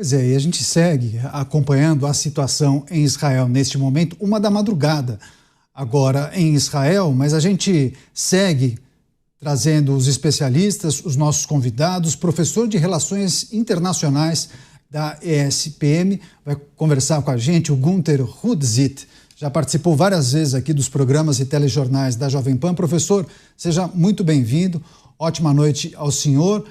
Pois é, e a gente segue acompanhando a situação em Israel neste momento, 1 da madrugada agora em Israel, mas a gente segue trazendo os especialistas, os nossos convidados, professor de Relações Internacionais da ESPM, vai conversar com a gente o Günter Rudsit, já participou várias vezes aqui dos programas e telejornais da Jovem Pan. Professor, seja muito bem-vindo, ótima noite ao senhor.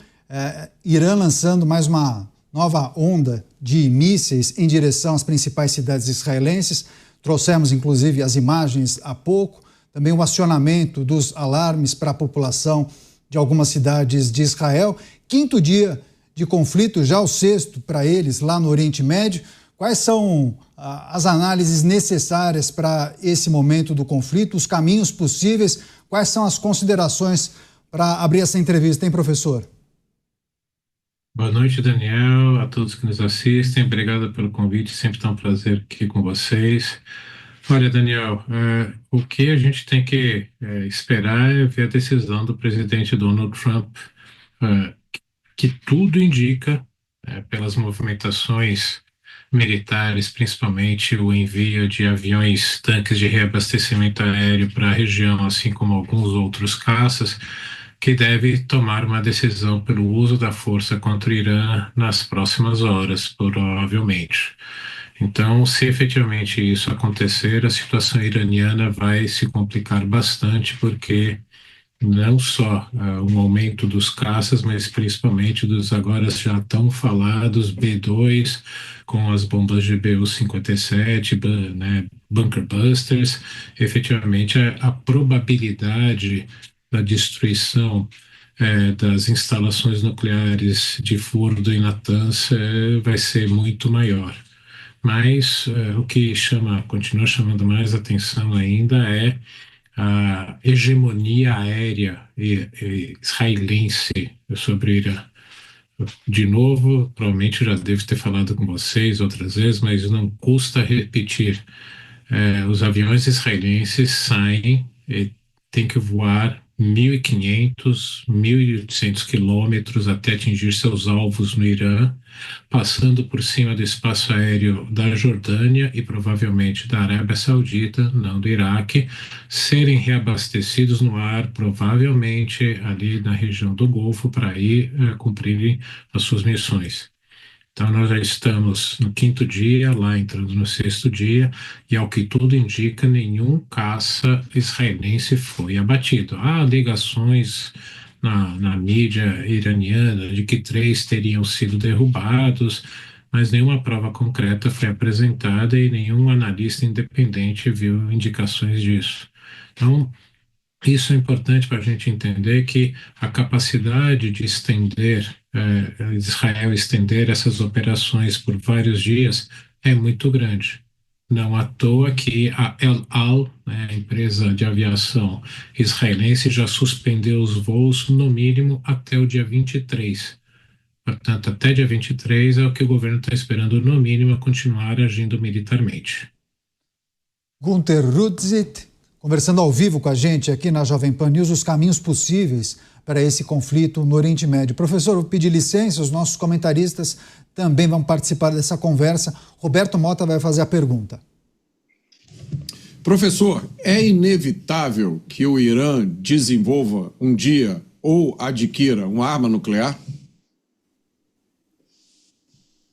Irã lançando mais uma nova onda de mísseis em direção às principais cidades israelenses. Trouxemos, inclusive, as imagens há pouco. Também o acionamento dos alarmes para a população de algumas cidades de Israel. 5º dia de conflito, já o 6º para eles lá no Oriente Médio. Quais são as análises necessárias para esse momento do conflito, os caminhos possíveis? Quais são as considerações para abrir essa entrevista, hein, professor? Boa noite, Daniel, a todos que nos assistem. Obrigado pelo convite, sempre tá um prazer aqui com vocês. Olha, Daniel, o que a gente tem que esperar é ver a decisão do presidente Donald Trump, que tudo indica, pelas movimentações militares, principalmente o envio de aviões, tanques de reabastecimento aéreo para a região, assim como alguns outros caças, que deve tomar uma decisão pelo uso da força contra o Irã nas próximas horas, provavelmente. Então, se efetivamente isso acontecer, a situação iraniana vai se complicar bastante, porque não só um aumento dos caças, mas principalmente dos agora já tão falados B-2, com as bombas de BU-57, né, Bunker Busters, efetivamente a probabilidade da destruição das instalações nucleares de Fordo e Natanz vai ser muito maior. Mas o que continua chamando mais atenção ainda é a hegemonia aérea israelense sobre o Irã. De novo, provavelmente já devo ter falado com vocês outras vezes, mas não custa repetir. Os aviões israelenses saem e têm que voar 1.500, 1.800 quilômetros até atingir seus alvos no Irã, passando por cima do espaço aéreo da Jordânia e provavelmente da Arábia Saudita, não do Iraque, serem reabastecidos no ar, provavelmente ali na região do Golfo, para ir cumprirem as suas missões. Então, nós já estamos no 5º dia, lá entrando no 6º dia, e ao que tudo indica, nenhum caça israelense foi abatido. Há alegações na mídia iraniana de que 3 teriam sido derrubados, mas nenhuma prova concreta foi apresentada e nenhum analista independente viu indicações disso. Então, isso é importante para a gente entender que a capacidade de Israel estender essas operações por vários dias é muito grande. Não à toa que a El Al, né, a empresa de aviação israelense, já suspendeu os voos no mínimo até o dia 23. Portanto, até dia 23 é o que o governo está esperando, no mínimo, a continuar agindo militarmente. Günter Rudsit, conversando ao vivo com a gente aqui na Jovem Pan News, os caminhos possíveis para esse conflito no Oriente Médio. Professor, eu pedi licença, os nossos comentaristas também vão participar dessa conversa. Roberto Mota vai fazer a pergunta. Professor, é inevitável que o Irã desenvolva um dia ou adquira uma arma nuclear?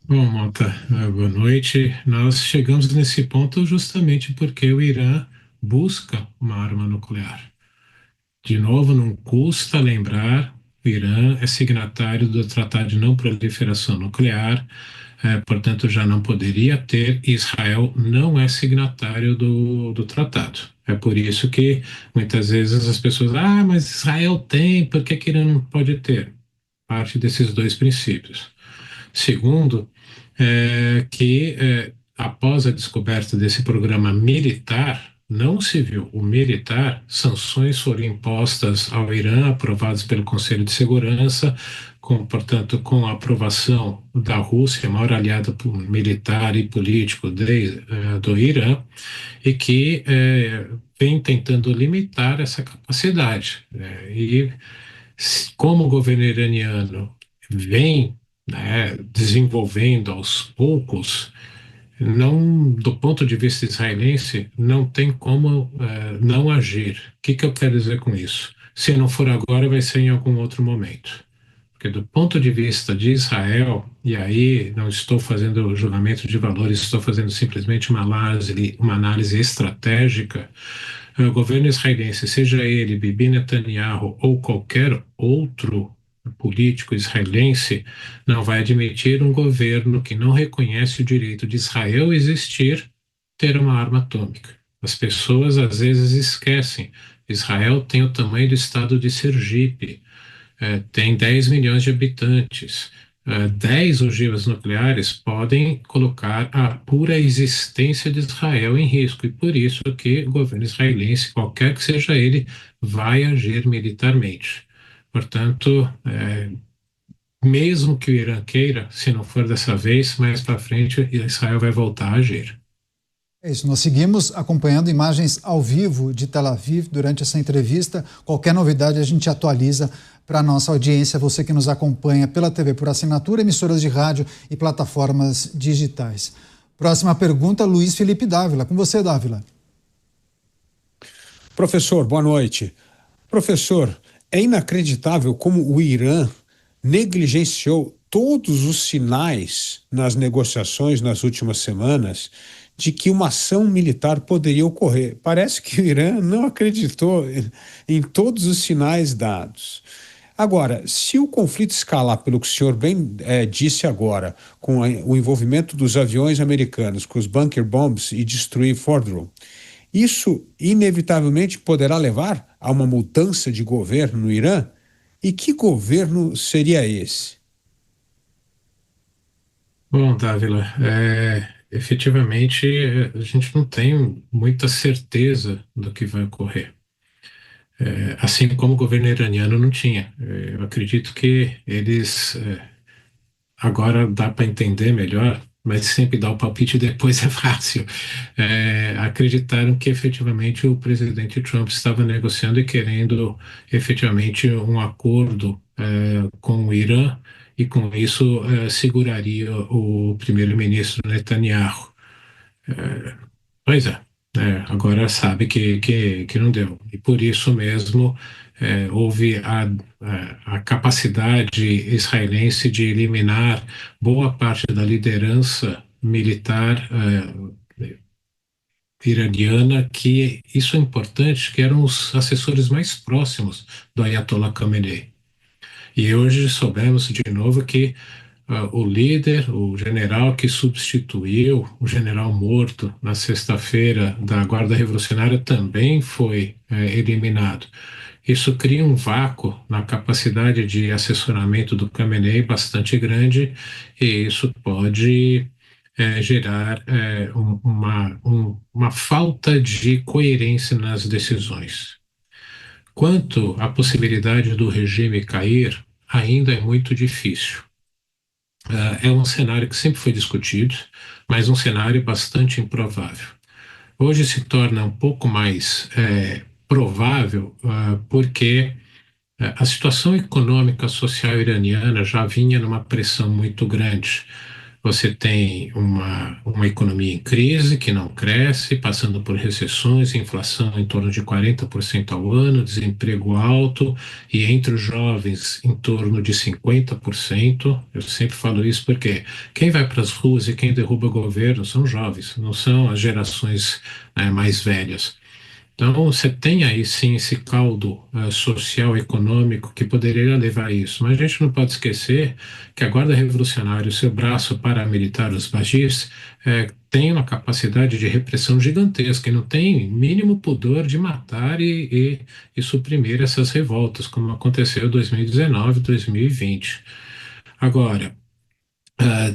Bom, Mota, boa noite. Nós chegamos nesse ponto justamente porque o Irã busca uma arma nuclear. De novo, não custa lembrar, o Irã é signatário do Tratado de Não Proliferação Nuclear, portanto já não poderia ter, e Israel não é signatário do tratado. É por isso que muitas vezes as pessoas, mas Israel tem, por que que Irã não pode ter? Parte desses 2 princípios. Segundo, após a descoberta desse programa militar, não civil, o militar, sanções foram impostas ao Irã, aprovadas pelo Conselho de Segurança, portanto, com a aprovação da Rússia, maior aliada militar e político do Irã, e que vem tentando limitar essa capacidade. E como o governo iraniano vem né, desenvolvendo aos poucos, não, do ponto de vista israelense, não tem como não agir. O que eu quero dizer com isso? Se não for agora, vai ser em algum outro momento. Porque do ponto de vista de Israel, e aí não estou fazendo julgamento de valores, estou fazendo simplesmente uma análise estratégica, o governo israelense, seja ele Bibi Netanyahu ou qualquer outro político israelense, não vai admitir um governo que não reconhece o direito de Israel existir ter uma arma atômica. As pessoas às vezes esquecem. Israel tem o tamanho do estado de Sergipe, tem 10 milhões de habitantes. 10 ogivas nucleares podem colocar a pura existência de Israel em risco, e por isso que o governo israelense, qualquer que seja ele, vai agir militarmente. Portanto, mesmo que o Irã queira, se não for dessa vez, mais para frente, Israel vai voltar a agir. É isso, nós seguimos acompanhando imagens ao vivo de Tel Aviv durante essa entrevista. Qualquer novidade a gente atualiza para a nossa audiência, você que nos acompanha pela TV por assinatura, emissoras de rádio e plataformas digitais. Próxima pergunta, Luiz Felipe Dávila. Com você, Dávila. Professor, boa noite. Professor, é inacreditável como o Irã negligenciou todos os sinais nas negociações nas últimas semanas de que uma ação militar poderia ocorrer. Parece que o Irã não acreditou em todos os sinais dados. Agora, se o conflito escalar pelo que o senhor bem disse agora, com o envolvimento dos aviões americanos, com os bunker bombs e destruir Fordow, isso inevitavelmente poderá levar a uma mudança de governo no Irã? E que governo seria esse? Bom, Dávila, efetivamente a gente não tem muita certeza do que vai ocorrer. Assim como o governo iraniano não tinha. Eu acredito que eles, agora dá para entender melhor, mas sempre dar o palpite depois é fácil. Acreditaram que efetivamente o presidente Trump estava negociando e querendo efetivamente um acordo com o Irã, e com isso seguraria o primeiro-ministro Netanyahu. Pois é, agora sabe que não deu. E por isso mesmo houve a capacidade israelense de eliminar boa parte da liderança militar iraniana, que isso é importante, que eram os assessores mais próximos do Ayatollah Khamenei. E hoje soubemos de novo que o líder, o general que substituiu o general morto na sexta-feira da Guarda Revolucionária também foi eliminado. Isso cria um vácuo na capacidade de assessoramento do Khamenei bastante grande, e isso pode gerar uma falta de coerência nas decisões. Quanto à possibilidade do regime cair, ainda é muito difícil. É um cenário que sempre foi discutido, mas um cenário bastante improvável. Hoje se torna um pouco mais provável porque a situação econômica social iraniana já vinha numa pressão muito grande. Você tem uma economia em crise que não cresce, passando por recessões, inflação em torno de 40% ao ano, desemprego alto, e entre os jovens em torno de 50%. Eu sempre falo isso porque quem vai para as ruas e quem derruba o governo são jovens, não são as gerações mais velhas. Então, você tem aí sim esse caldo social e econômico que poderia levar a isso. Mas a gente não pode esquecer que a Guarda Revolucionária, o seu braço paramilitar, os Bagis, tem uma capacidade de repressão gigantesca e não tem mínimo pudor de matar e suprimir essas revoltas, como aconteceu em 2019, 2020. Agora,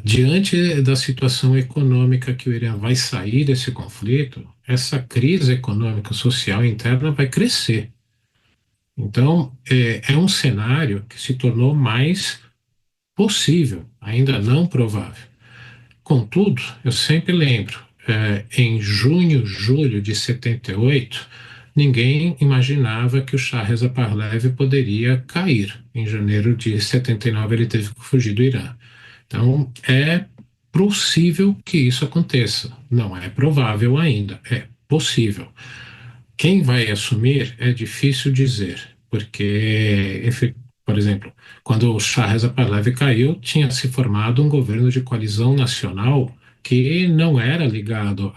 diante da situação econômica que o Irã vai sair desse conflito, essa crise econômica social interna vai crescer. Então, é um cenário que se tornou mais possível, ainda não provável. Contudo, eu sempre lembro, em junho, julho de 78, ninguém imaginava que o Shah Reza Pahlavi poderia cair. Em janeiro de 79, ele teve que fugir do Irã. Então, é possível que isso aconteça. Não é provável ainda, é possível. Quem vai assumir é difícil dizer, porque, por exemplo, quando o Shah Reza Pahlavi caiu, tinha se formado um governo de coalizão nacional que não era ligado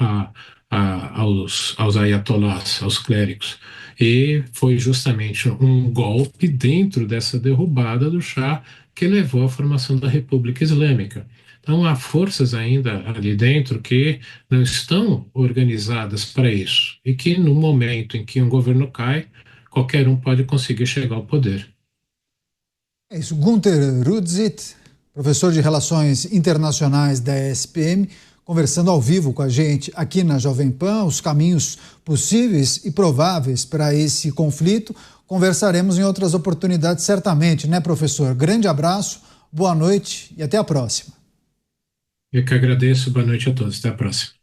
aos ayatollahs, aos clérigos. E foi justamente um golpe dentro dessa derrubada do Shah que levou à formação da República Islâmica. Então, há forças ainda ali dentro que não estão organizadas para isso e que, no momento em que um governo cai, qualquer um pode conseguir chegar ao poder. É isso. Günter Rudsit, professor de Relações Internacionais da ESPM, conversando ao vivo com a gente aqui na Jovem Pan, os caminhos possíveis e prováveis para esse conflito. Conversaremos em outras oportunidades, certamente, né, professor? Grande abraço, boa noite e até a próxima. Eu que agradeço, boa noite a todos, até a próxima.